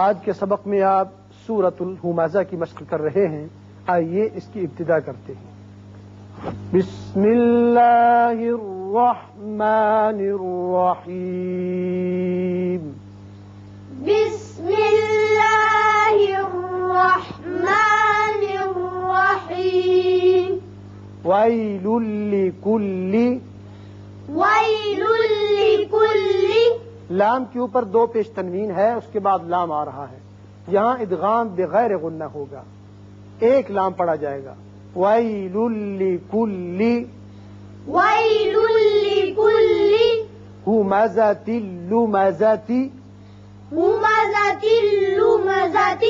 آج کے سبق میں آپ سورۃ الہمزہ کی مشق کر رہے ہیں، آئیے اس کی ابتدا کرتے ہیں۔ بسم اللہ الرحمن الرحیم۔ بسم اللہ الرحمن الرحیم۔ ویل لکل، ویل لکل، لام کے اوپر دو پیش تنوین ہے، اس کے بعد لام آ رہا ہے، یہاں ادغام بغیر غنہ ہوگا، ایک لام پڑا جائے گا۔ ویل لکل، ویل لکل، ہمزۃ لمزۃ، ہمزۃ لمزۃ،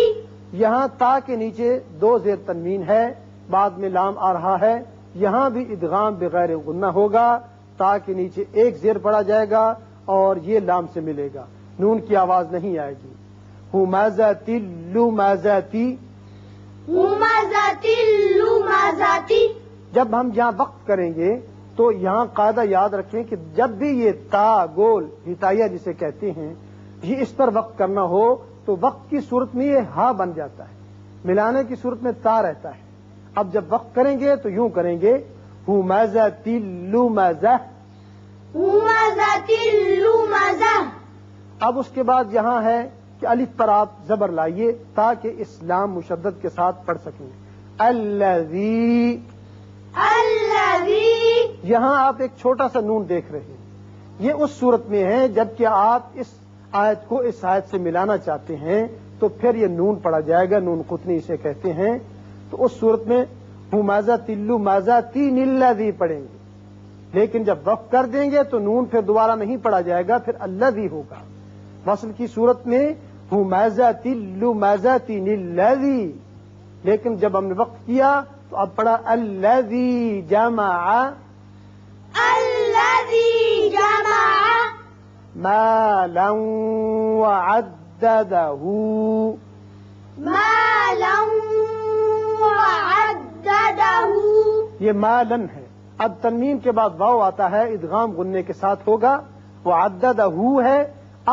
یہاں تا کے نیچے دو زیر تنوین ہے، بعد میں لام آ رہا ہے، یہاں بھی ادغام بغیر غنہ ہوگا، تا کے نیچے ایک زیر پڑا جائے گا اور یہ لام سے ملے گا، نون کی آواز نہیں آئے گی۔ ہمزۃ لمزۃ، ہمزۃ لمزۃ، جب ہم یہاں وقت کریں گے تو یہاں قاعدہ یاد رکھیں کہ جب بھی یہ تا گول ہتائیہ جسے کہتے ہیں یہ اس پر وقت کرنا ہو تو وقت کی صورت میں یہ ہا بن جاتا ہے، ملانے کی صورت میں تا رہتا ہے۔ اب جب وقت کریں گے تو یوں کریں گے، ہمزۃ لمزۃ، ہمزۃ لمزۃ، اب اس کے بعد یہاں ہے کہ الف پر آپ زبر لائیے تاکہ اس لام مشدد کے ساتھ پڑھ سکیں۔ الذی، الذی، یہاں آپ ایک چھوٹا سا نون دیکھ رہے ہیں، یہ اس صورت میں ہے جبکہ آپ اس آیت کو اس آیت سے ملانا چاہتے ہیں تو پھر یہ نون پڑا جائے گا، نون قطنی اسے کہتے ہیں، تو اس صورت میں ہمزۃ لمزۃ الذی پڑھیں گے، لیکن جب وقف کر دیں گے تو نون پھر دوبارہ نہیں پڑا جائے گا، پھر الذی ہوگا۔ وصل کی صورت میں ہمزۃ لمزۃ الذی، لیکن جب ہم نے وقف کیا تو اب پڑھا الذی جمع، الذی جمع، مالا وعددہ، مالا وعددہ، یہ مالن ہے۔ اب تنوین کے بعد واو آتا ہے، ادغام غنے کے ساتھ ہوگا، وعددہ ہے۔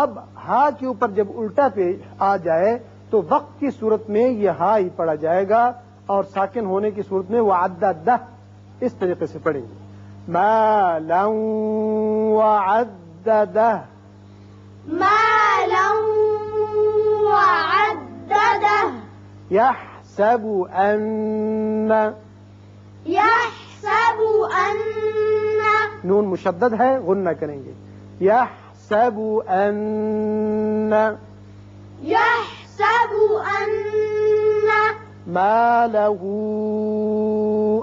اب ہا کے اوپر جب الٹا پہ آ جائے تو وقت کی صورت میں یہ ہا ہی پڑا جائے گا اور ساکن ہونے کی صورت میں وعددہ اس طریقے سے پڑھیں گے، مالا وعددہ، مالا وعددہ، يحسب ان، يحسب ان، نون مشدد ہے، غنہ کریں گے، يحسب ان، يحسب ان، ماله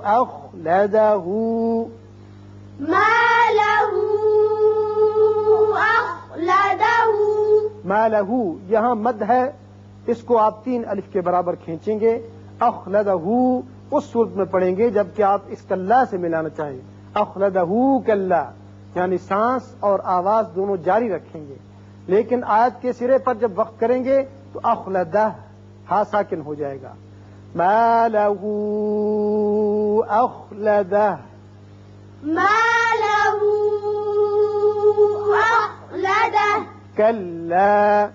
أخلده، ماله أخلده، ماله یہاں مد ہے، اس کو آپ 3 الف کے برابر کھینچیں گے، اخلدہ اس صورت میں پڑھیں گے جبکہ آپ اس کلا سے ملانا چاہیں، اخلدہ کلا، یعنی سانس اور آواز دونوں جاری رکھیں گے، لیکن آیت کے سرے پر جب وقت کریں گے تو اخلدہ ہا ساکن ہو جائے گا، ماله أخلده، ماله أخلده، كلا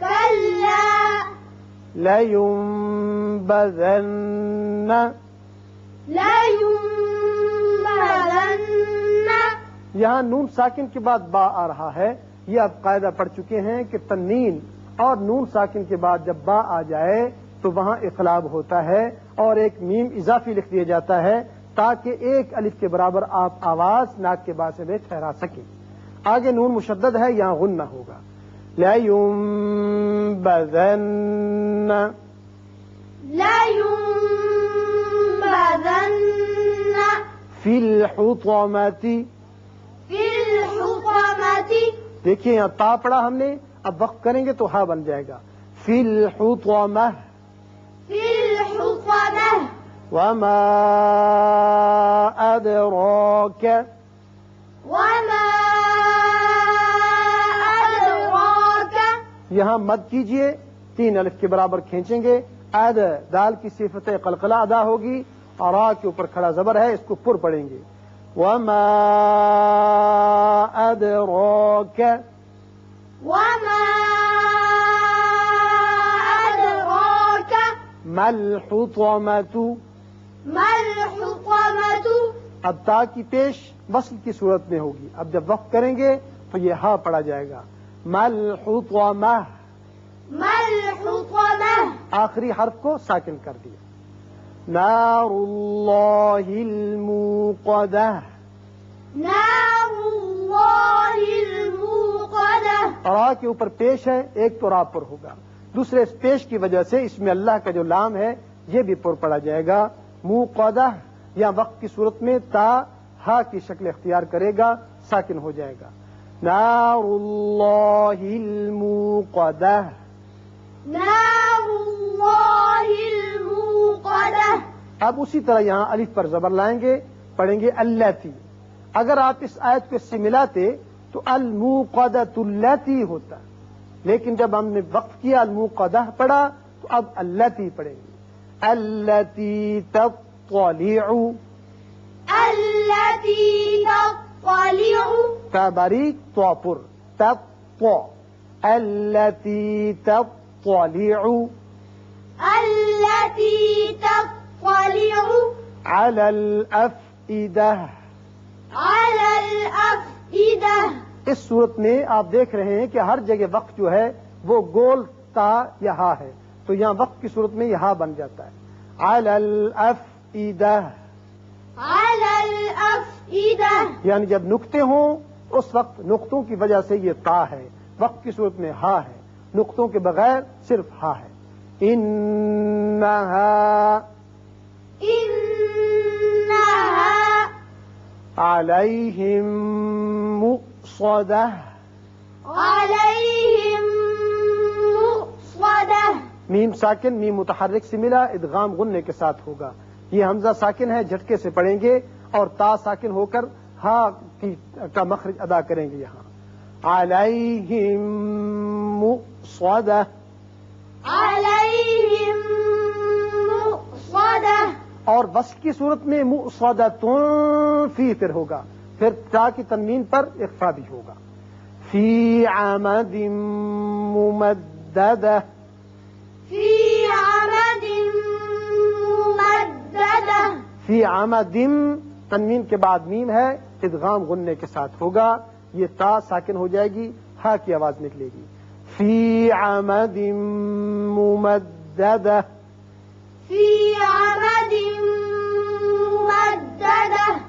كلا لينبذن، لينبذن، یہاں نون ساکن کے بعد با آ رہا ہے، یہ آپ قاعدہ پڑھ چکے ہیں کہ تنوین اور نون ساکن کے بعد جب با آ جائے تو وہاں اقلاب ہوتا ہے اور ایک میم اضافی لکھ دیا جاتا ہے تاکہ ایک الف کے برابر آپ آواز ناک کے باسے میں ٹھہرا سکیں۔ آگے نون مشدد ہے، یہاں غنہ ہوگا، لَيُنبَذَنَّ، لينبذن فِي الْحُطَمَةِ، في الحطمة، دیکھیے یہاں تا پڑا ہم نے، اب وقت کریں گے تو ہا بن جائے گا، فِي الْحُطَمَةِ، في الحطمة، وَمَا أَدْرَاكَ، وما أدراك، یہاں مد کیجئے، 3 الف کے برابر کھینچیں گے، اد دال کی صفت قلقلہ ادا ہوگی اور را کے اوپر کھڑا زبر ہے، اس کو پر پڑھیں گے، وما أدراك، وما مل حطمۃ. ما الحطمة. اب تا کی پیش وصل کی صورت میں ہوگی. اب جب وقف کریں گے تو یہ ہا پڑا جائے گا. مل حطمہ. ما الحطمة. آخری حرف کو ساکن کر دیا. نار اللہ الموقدہ. نار الله الموقدة. را کے اوپر پیش ہے، ایک تو را پر ہوگا، دوسرے اس پیش کی وجہ سے اس میں اللہ کا جو لام ہے یہ بھی پر پڑا جائے گا. موقدہ یا وقت کی صورت میں تا ہا کی شکل اختیار کرے گا، ساکن ہو جائے گا. نار اللہ الموقدہ. نار الله الموقدة. اب اسی طرح یہاں الف پر زبر لائیں گے، پڑھیں گے اللاتی. اگر آپ اس آیت کو اس سے ملاتے تو الموقدۃ اللاتی ہوتا، لیکن جب ہم نے وقف کیا الموقدہ پڑھا تو اب اللاتی پڑھیں گے. اللاتی تطلع. التي تطلع. تا باریک تو پر. تطلع. اللاتی تطلع التي تطلع على الافئدہ. على الأفئدة. اس صورت میں آپ دیکھ رہے ہیں کہ ہر جگہ وقف جو ہے وہ گول تا یا ہا ہے، تو یہاں وقف کی صورت میں یہ ہا بن جاتا ہے. علی الافئدہ. على الأفئدة. یعنی جب نقطے ہوں اس وقت نقطوں کی وجہ سے یہ تا ہے، وقف کی صورت میں ہا ہے، نقطوں کے بغیر صرف ہا ہے. انہا إنها علیہم مؤصدہ. عليهم مؤصدة. میم ساکن میم متحرک سے ملا، ادغام غننے کے ساتھ ہوگا. یہ حمزہ ساکن ہے، جھٹکے سے پڑھیں گے اور تا ساکن ہو کر ہا کا مخرج ادا کریں گے. یہاں علیہم مؤصدہ. عليهم مؤصدة. اور وصل کی صورت میں مؤصدۃ فی پھر ہوگا، پھر تا کی تنوین پر اخفا بھی ہوگا. فی عمد ممددہ. في عمد ممددة. فی عمد تنوین کے بعد میم ہے، ادغام غننے کے ساتھ ہوگا. یہ تا ساکن ہو جائے گی، ہا کی آواز نکلے گی. فی عمد ممددہ. في عمد ممددة.